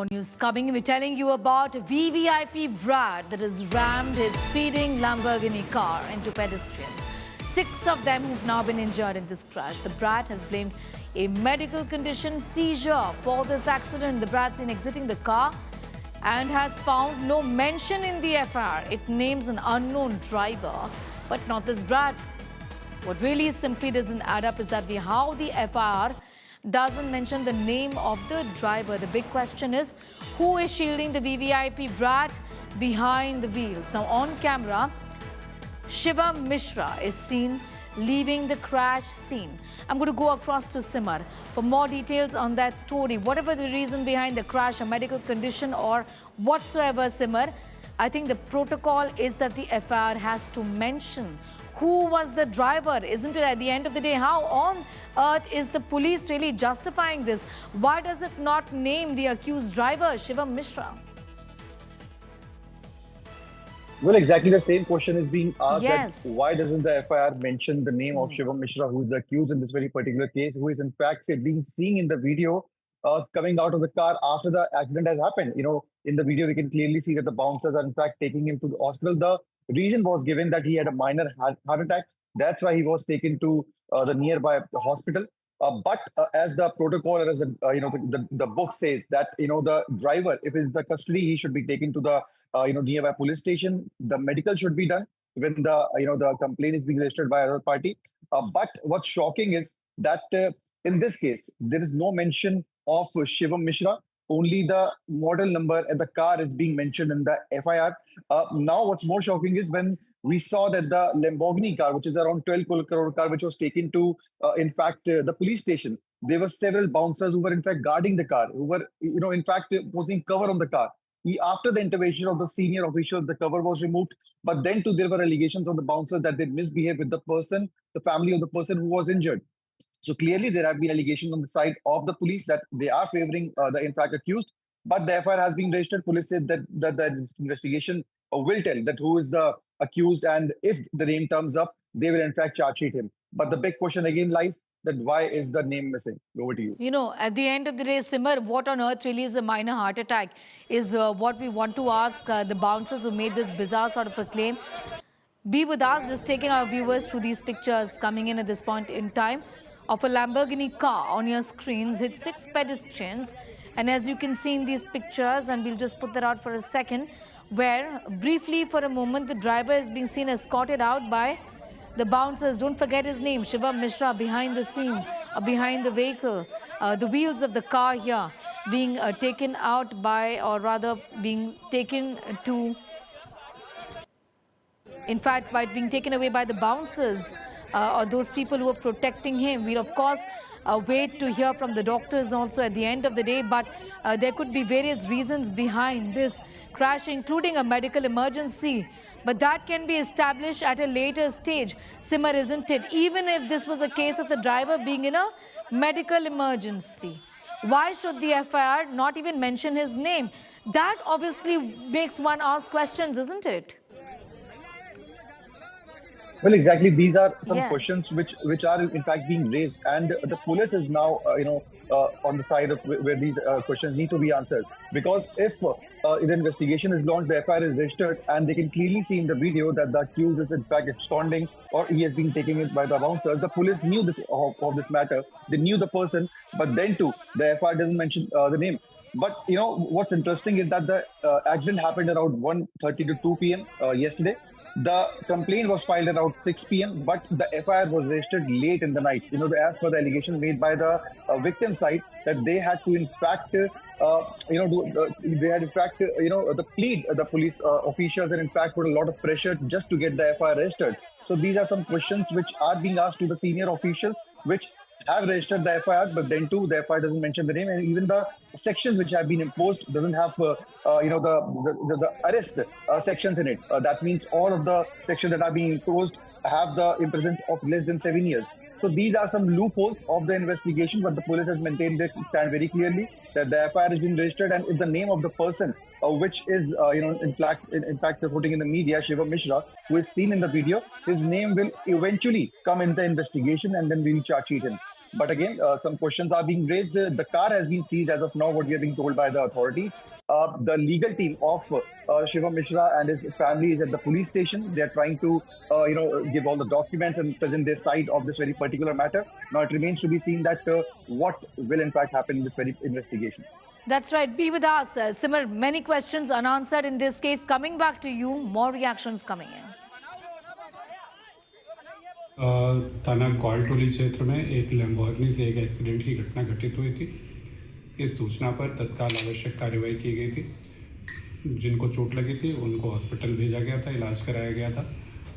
More news coming. We're telling you about VVIP Brat that has rammed his speeding Lamborghini car into pedestrians. 6 of them have now been injured in this crash. The Brat has blamed a medical condition, seizure, for this accident. The Brat seen exiting the car and has found no mention in the FIR. It names an unknown driver, but not this Brat. What really simply doesn't add up is that how the FIR doesn't mention the name of the driver. The big question is, who is shielding the VVIP Brat behind the wheels? Now on camera, Shivam Mishra is seen leaving the crash scene. I'm going to go across to Simar for more details on that story. Whatever the reason behind the crash, a medical condition or whatsoever, Simar, I think the protocol is that the FIR has to mention who was the driver, isn't it? At the end of the day, how on earth is the police really justifying this? Why does it not name the accused driver, Shivam Mishra? Well, exactly the same question is being asked. Yes. That why doesn't the FIR mention the name of Shivam Mishra, who is the accused in this very particular case, who is in fact being seen in the video coming out of the car after the accident has happened. You know, in the video, we can clearly see that the bouncers are in fact taking him to the hospital. The reason was given that he had a minor heart attack. That's why he was taken to the nearby hospital. But as the protocol or as the the book says that the driver, if it's the custody, he should be taken to the nearby police station. The medical should be done when the the complaint is being registered by other party. But what's shocking is that in this case there is no mention of Shivam Mishra. Only the model number and the car is being mentioned in the FIR. Now, what's more shocking is when we saw that the Lamborghini car, which is around 12 crore car, which was taken to, the police station. There were several bouncers who were in fact guarding the car, who were, in fact, posing cover on the car. After the intervention of the senior officials, the cover was removed. But then too, there were allegations on the bouncers that they misbehaved with the person, the family of the person who was injured. So clearly, there have been allegations on the side of the police that they are favoring the in fact accused. But the FIR has been registered. Police said that the investigation will tell that who is the accused, and if the name comes up, they will in fact charge sheet him. But the big question again lies that why is the name missing? Over to you. You know, at the end of the day, Simar, what on earth really is a minor heart attack is what we want to ask the bouncers who made this bizarre sort of a claim. Be with us, just taking our viewers through these pictures coming in at this point in time of a Lamborghini car on your screens. Hit 6 pedestrians, and as you can see in these pictures, and we'll just put that out for a second, where briefly for a moment the driver is being seen escorted out by the bouncers. Don't forget his name, Shivam Mishra, behind the scenes, behind the vehicle. The wheels of the car here being taken out by, or rather being taken to, in fact, by being taken away by the bouncers or those people who are protecting him. We'll, of course, wait to hear from the doctors also at the end of the day. But there could be various reasons behind this crash, including a medical emergency. But that can be established at a later stage. Simar, isn't it? Even if this was a case of the driver being in a medical emergency, why should the FIR not even mention his name? That obviously makes one ask questions, isn't it? Well, exactly. These are some Yes. questions which are in fact being raised, and the police is now on the side of where these questions need to be answered. Because if the investigation is launched, the FIR is registered, and they can clearly see in the video that the accused is in fact absconding or he has been taken it by the bouncers. The police knew this of this matter. They knew the person, but then too the FIR doesn't mention the name. But what's interesting is that the accident happened around 1:30 to 2 p.m. Yesterday. The complaint was filed around 6 p.m., but the FIR was registered late in the night. As per the allegation made by the victim side, that they had to, in fact, they had, in fact, the plead the police officials and, in fact, put a lot of pressure just to get the FIR registered. So these are some questions which are being asked to the senior officials, which have registered the FIR, but then too the FIR doesn't mention the name, and even the sections which have been imposed doesn't have the arrest sections in it. That means all of the sections that are being imposed have the imprisonment of less than 7 years. So these are some loopholes of the investigation, but the police has maintained their stand very clearly that the FIR has been registered, and if the name of the person, which is in fact reporting in the media, Shivam Mishra, who is seen in the video, his name will eventually come in the investigation, and then we'll charge sheet him. But again, some questions are being raised. The car has been seized as of now, what we are being told by the authorities. The legal team of Shivam Mishra and his family is at the police station. They are trying to, give all the documents and present their side of this very particular matter. Now it remains to be seen that what will in fact happen in this very investigation. That's right. Be with us. Simar, many questions unanswered in this case. Coming back to you, more reactions coming in. थाना कॉलटोली क्षेत्र में एक Lamborghini से एक accident की घटना घटित हुई थी। इस सूचना पर तत्काल आवश्यक कार्रवाई की गई थी। जिनको चोट लगी थी उनको हॉस्पिटल भेजा गया था, इलाज कराया गया था।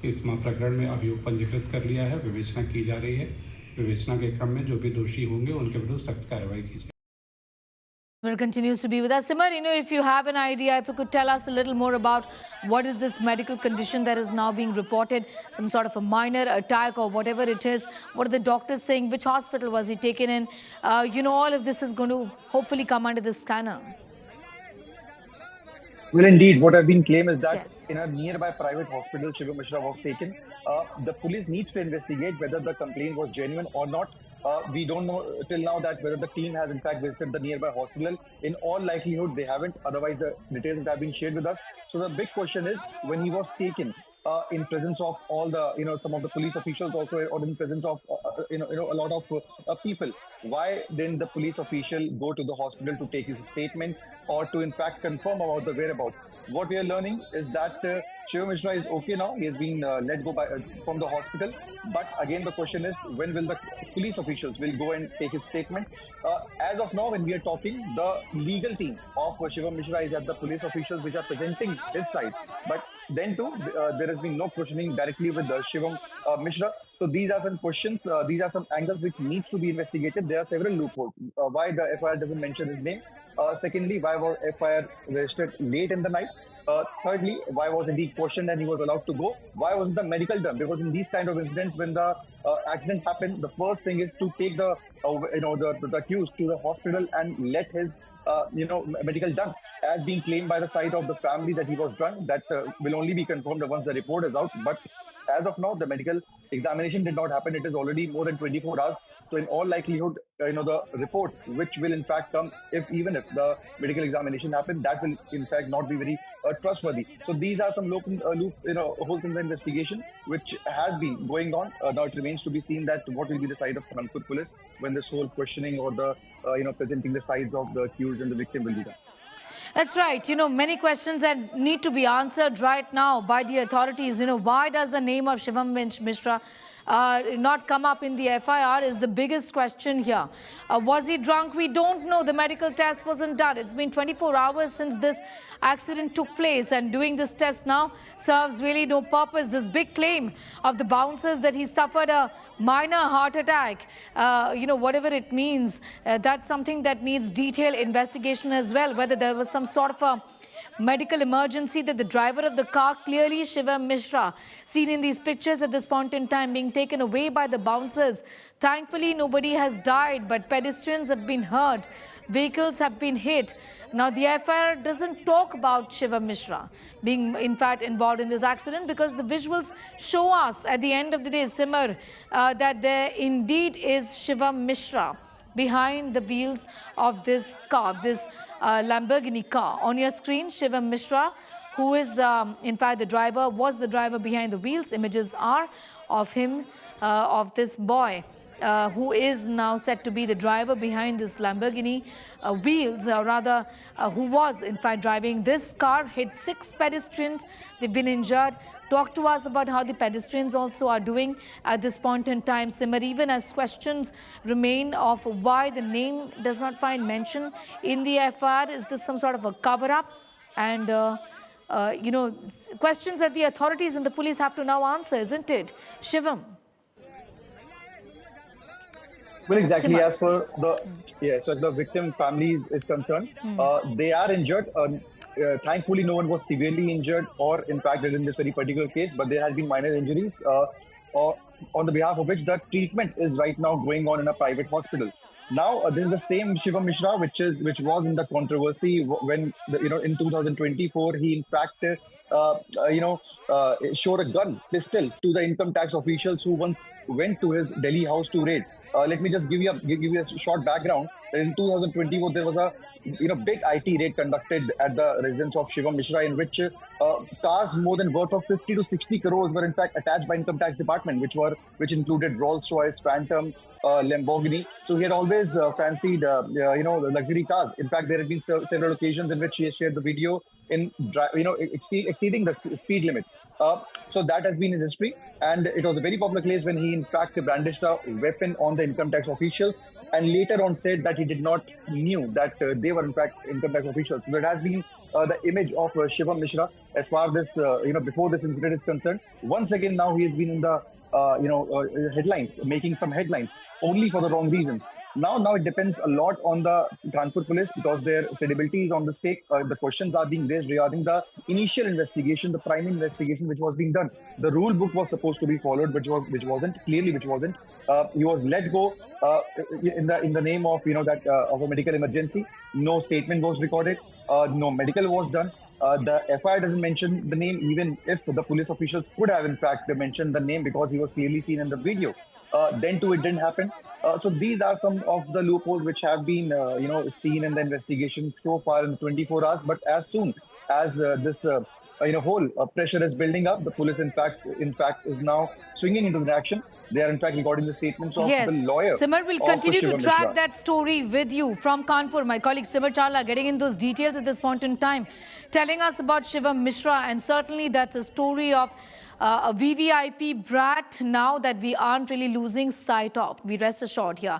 इस प्रकरण में अभियोग पंजीकृत कर लिया है, विवेचना की जा रही है। विवेचना के क्रम में जो भी दोषी होंगे उनके विरुद्ध सख्त कार्रवाई की जाएगी। Continues to be with us. Simar, if you have an idea, if you could tell us a little more about what is this medical condition that is now being reported, some sort of a minor attack or whatever it is, what are the doctors saying, which hospital was he taken in? All of this is going to hopefully come under the scanner. Well, indeed, what I've been claimed is that Yes. in a nearby private hospital, Shivam Mishra was taken. The police needs to investigate whether the complaint was genuine or not. We don't know till now that whether the team has in fact visited the nearby hospital. In all likelihood, they haven't. Otherwise, the details that have been shared with us. So the big question is, when he was taken, in presence of all the, some of the police officials also, or in presence of, a lot of people, why didn't the police official go to the hospital to take his statement or to in fact confirm about the whereabouts? What we are learning is that Shivam Mishra is okay now. He has been let go from the hospital. But again, the question is, when will the police officials will go and take his statement? As of now, when we are talking, the legal team of Shivam Mishra is at the police officials which are presenting his side. But then too, there has been no questioning directly with Shivam Mishra. So these are some questions, these are some angles which needs to be investigated. There are several loopholes. Why the FIR doesn't mention his name? Secondly, why was FIR registered late in the night? Thirdly, why wasn't he questioned and he was allowed to go? Why wasn't the medical done? Because in these kind of incidents, when the accident happened, the first thing is to take the accused to the hospital and let his medical done. As being claimed by the side of the family that he was drunk, that will only be confirmed once the report is out. But as of now, the medical examination did not happen. It is already more than 24 hours. So in all likelihood, the report, which will in fact come, even if the medical examination happens, that will in fact not be very trustworthy. So these are some holes in the investigation, which has been going on. Now it remains to be seen that what will be the side of Kanpur police when this whole questioning or the presenting the sides of the accused and the victim will be done. That's right. Many questions that need to be answered right now by the authorities. Why does the name of Shivam Mishra not come up in the FIR is the biggest question here. Was he drunk? We don't know. The medical test wasn't done. It's been 24 hours since this accident took place, and doing this test now serves really no purpose. This big claim of the bouncers that he suffered a minor heart attack, whatever it means, that's something that needs detailed investigation as well, whether there was some sort of a medical emergency that the driver of the car, clearly Shivam Mishra, seen in these pictures at this point in time, being taken away by the bouncers. Thankfully, nobody has died, but pedestrians have been hurt. Vehicles have been hit. Now, the FIR doesn't talk about Shivam Mishra being, in fact, involved in this accident, because the visuals show us at the end of the day, Simar, that there indeed is Shivam Mishra behind the wheels of this car, this Lamborghini car. On your screen, Shivam Mishra, who is, in fact, the driver, was the driver behind the wheels. Images are of him, of this boy, who is now said to be the driver behind this Lamborghini wheels, or rather, who was, in fact, driving this car, hit 6 pedestrians. They've been injured. Talk to us about how the pedestrians also are doing at this point in time, Simar, even as questions remain of why the name does not find mention in the FIR. Is this some sort of a cover-up? And, questions that the authorities and the police have to now answer, isn't it? Shivam. Well, exactly. Simar, As for yes. the victim families is concerned, they are injured. Thankfully, no one was severely injured or in fact in this very particular case, but there has been minor injuries. on the behalf of which the treatment is right now going on in a private hospital. Now, this is the same Shivam Mishra, which was in the controversy when in 2024 he in fact showed a gun pistol to the income tax officials who once went to his Delhi house to raid. Let me just give you a short background. In 2024 there was a big IT raid conducted at the residence of Shivam Mishra, in which cars more than worth of 50 to 60 crores were in fact attached by income tax department, which included Rolls Royce, Phantom, Lamborghini. So he had always fancied, the luxury cars. In fact, there have been several occasions in which he has shared the video in, exceeding the speed limit. So that has been his history, and it was a very popular case when he, in fact, brandished a weapon on the income tax officials, and later on said that he did not knew that they were in fact income tax officials. So that has been the image of Shivam Mishra as far as this, before this incident is concerned. Once again, now he has been in the headlines, making some headlines only for the wrong reasons. Now it depends a lot on the Kanpur police because their credibility is on the stake. The questions are being raised regarding the initial investigation, the primary investigation which was being done. The rule book was supposed to be followed, which wasn't. Clearly, which wasn't. He was let go in the name of that of a medical emergency. No statement was recorded. No medical was done. The FIR doesn't mention the name, even if the police officials could have, in fact, mentioned the name because he was clearly seen in the video. Then too, it didn't happen. So these are some of the loopholes which have been, seen in the investigation so far in 24 hours. But as soon as this, whole pressure is building up, the police, in fact, is now swinging into the action. They are, in fact, recording the statements of the Yes, lawyer Simar will of continue to Shivam track Mishra. that story with you from Kanpur. My colleague Simar Chawla getting in those details at this point in time, telling us about Shivam Mishra, and certainly that's a story of a VVIP Brat now that we aren't really losing sight of. We rest assured here.